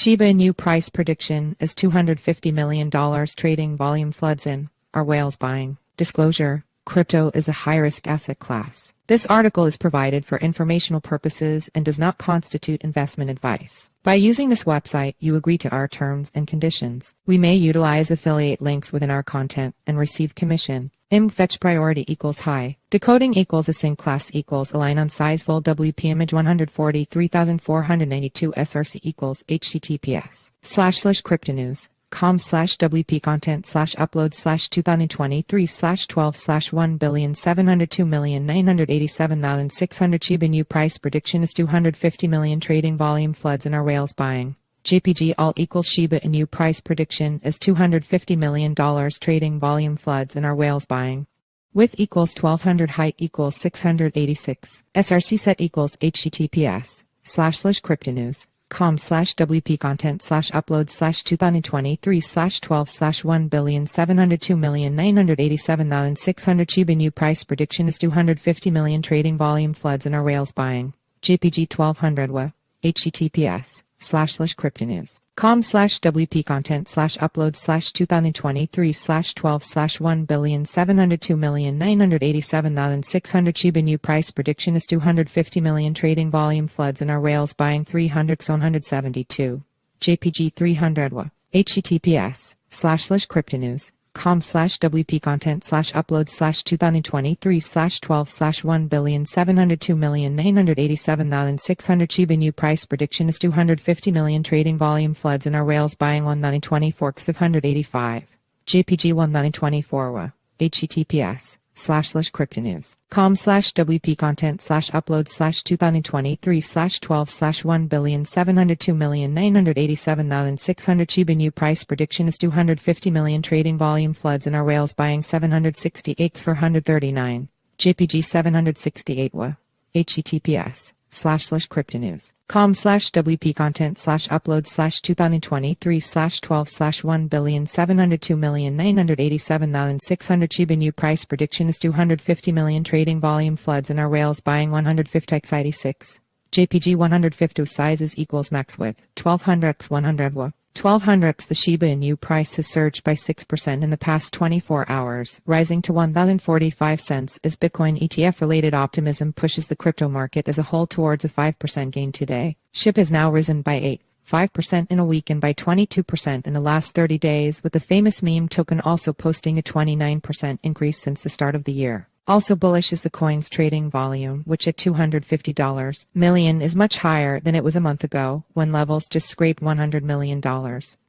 Shiba Inu price prediction is $250 million. Trading volume floods in. Are whales buying? Disclosure: crypto is a high-risk asset class. This article is provided for informational purposes and does not constitute investment advice. By using this website, you agree to our terms and conditions. We may utilize affiliate links within our content and receive commission. Fetch priority equals high. Decoding equals async class equals align on size full WP image 143,492 SRC equals https://cryptonews.com/WP content /upload/2023/12/1,702,987,600 Shiba Inu price prediction is 250 million. Trading volume floods and are whales buying? JPG alt equals Shiba Inu price prediction is $250 million. Trading volume floods and are whales buying? Width equals 1200, height equals 686. SRC set equals https://cryptonews.com/WP content /upload/2023/12/1,702,987,600 Shiba Inu price prediction is 250 million. Trading volume floods and are whales buying? JPG 1200 WA https://cryptonews.com/WP content /upload/2023/12/1,702,987,600 Shiba Inu price prediction is 250 million. Trading volume floods and are whales buying? 300x172. JPG 300 WA https://cryptonews.com/WP content /upload/2023/12/1,702,987,600 Shiba Inu price prediction is 250 million. Trading volume floods and are whales buying? 1,924x585. JPG 1,924 WA https://cryptonews.com/WP content /upload/2023/12/1,702,987,600 Shiba Inu price prediction is 250 million. Trading volume floods and are whales buying? 760x439. JPG 768 WA https://cryptonews.com/WP content /upload/2023/12/1,702,987,600 Shiba Inu price prediction is 250 million. Trading volume floods and are whales buying? 150x86. JPG 150. Sizes equals max width 1200x100 WA 1200x. The Shiba Inu price has surged by 6% in the past 24 hours, rising to 1,045 cents as Bitcoin ETF-related optimism pushes the crypto market as a whole towards a 5% gain today. SHIB has now risen by 5% in a week and by 22% in the last 30 days, with the famous meme token also posting a 29% increase since the start of the year. Also bullish is the coin's trading volume, which at $250 million is much higher than it was a month ago, when levels just scraped $100 million.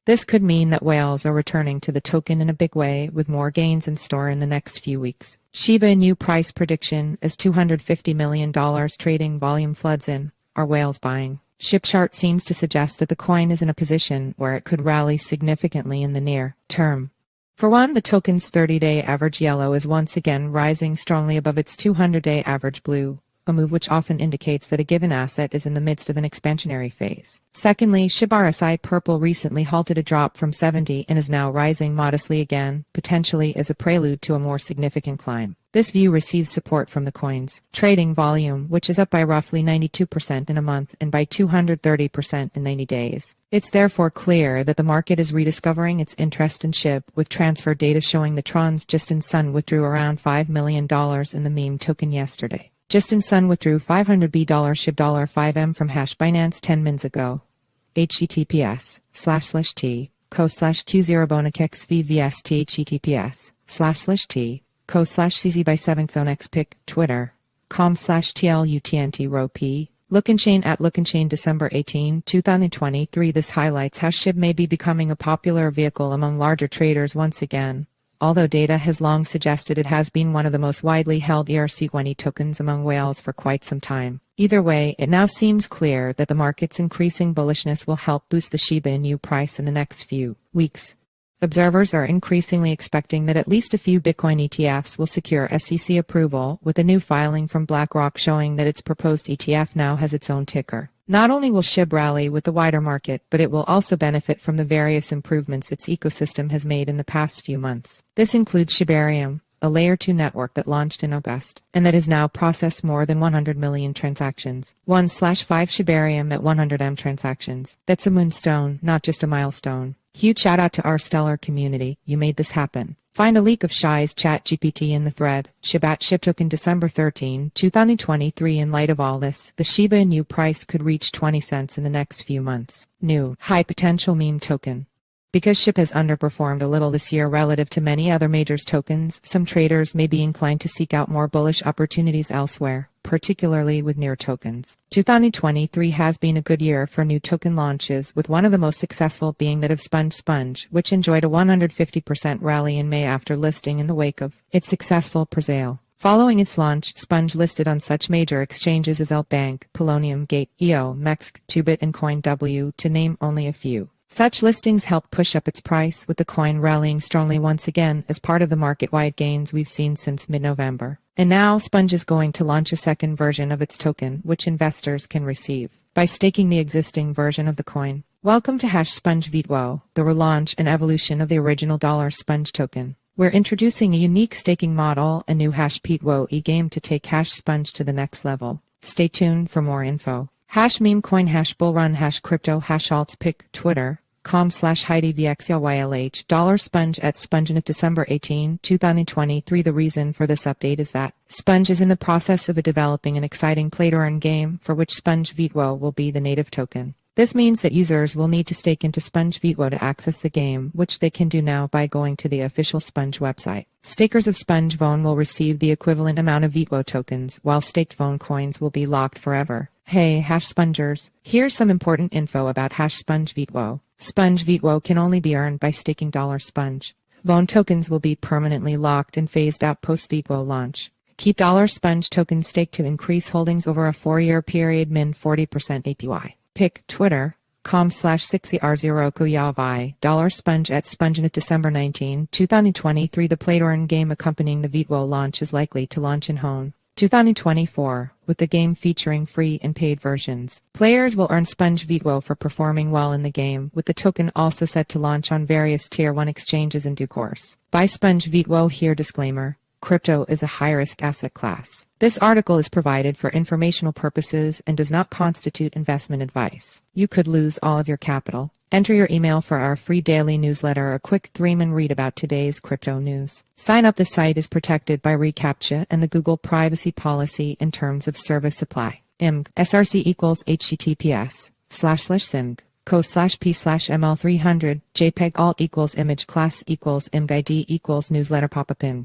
This could mean that whales are returning to the token in a big way, with more gains in store in the next few weeks. Shiba Inu price prediction is $250 million. Trading volume floods in. Are whales buying? SHIB chart seems to suggest that the coin is in a position where it could rally significantly in the near term. For one, the token's 30-day average yellow is once again rising strongly above its 200-day average blue, a move which often indicates that a given asset is in the midst of an expansionary phase. Secondly, SHIB RSI purple recently halted a drop from 70 and is now rising modestly again, potentially as a prelude to a more significant climb. This view receives support from the coin's trading volume, which is up by roughly 92% in a month and by 230% in 90 days. It's therefore clear that the market is rediscovering its interest in SHIB, with transfer data showing the Tron's Justin Sun withdrew around $5 million in the meme token yesterday. Justin Sun withdrew $500 SHIB $5M from hash Binance 10 mins ago. https://t/co/q0bonakexvvst https://t co/cz by 7xonexpic, Twitter, com/tlutnt-ro-p, Lookinchain at Lookinchain December 18, 2023. This highlights how SHIB may be becoming a popular vehicle among larger traders once again. Although data has long suggested it has been one of the most widely held ERC20 tokens among whales for quite some time. Either way, it now seems clear that the market's increasing bullishness will help boost the Shiba Inu price in the next few weeks. Observers are increasingly expecting that at least a few Bitcoin ETFs will secure SEC approval, with a new filing from BlackRock showing that its proposed ETF now has its own ticker. Not only will SHIB rally with the wider market, but it will also benefit from the various improvements its ecosystem has made in the past few months. This includes Shibarium, a Layer 2 network that launched in August, and that has now processed more than 100 million transactions. 1/5 Shibarium at 100M transactions. That's a moonstone, not just a milestone. Huge shout out to our stellar community, you made this happen. Find a leak of Shy's ChatGPT in the thread. SHIB token December 13, 2023. In light of all this, the Shiba Inu price could reach 20 cents in the next few months. New, high potential meme token. Because SHIB has underperformed a little this year relative to many other majors tokens, some traders may be inclined to seek out more bullish opportunities elsewhere, particularly with near tokens. 2023 has been a good year for new token launches, with one of the most successful being that of Sponge, which enjoyed a 150% rally in May after listing in the wake of its successful pre-sale. Following its launch, Sponge listed on such major exchanges as Bank, Polonium, Gate, EO, Mex, 2bit and CoinW, to name only a few. Such listings help push up its price, with the coin rallying strongly once again as part of the market-wide gains we've seen since mid-November. And now Sponge is going to launch a second version of its token, which investors can receive by staking the existing version of the coin. Welcome to Sponge V2O, the relaunch and evolution of the original Sponge token. We're introducing a unique staking model, a new P2O e-game to take Sponge to the next level. Stay tuned for more info. Meme coin, bullrun, crypto, alts, pic, Twitter. com/HeidiVXYLH $Sponge at SpongeNet December 18, 2023. The reason for this update is that Sponge is in the process of developing an exciting play-to-earn game for which Sponge V2O will be the native token. This means that users will need to stake into Sponge V2O to access the game, which they can do now by going to the official Sponge website. Stakers of Sponge VON will receive the equivalent amount of V2O tokens, while staked VON coins will be locked forever. Hey, Spongers, here's some important info about Sponge V2O. Sponge V2O can only be earned by staking $Sponge. VON tokens will be permanently locked and phased out post V2O launch. Keep $Sponge tokens staked to increase holdings over a 4-year period, min 40% APY. Pic, Twitter, com/6er0kuyavai $Sponge at SpongeNet December 19, 2023. The play-to-earn game accompanying the V2O launch is likely to launch in Hone 2024, with the game featuring free and paid versions. Players will earn Sponge V2O for performing well in the game, with the token also set to launch on various Tier 1 exchanges in due course. Buy Sponge V2O here. Disclaimer: crypto is a high-risk asset class. This article is provided for informational purposes and does not constitute investment advice. You could lose all of your capital. Enter your email for our free daily newsletter, a quick 3-minute read about today's crypto news. Sign up. The site is protected by reCAPTCHA and the Google privacy policy in terms of service supply. IMG SRC equals https://simg co/p/ml300 JPEG alt equals image class equals img ID equals newsletter pop-up img.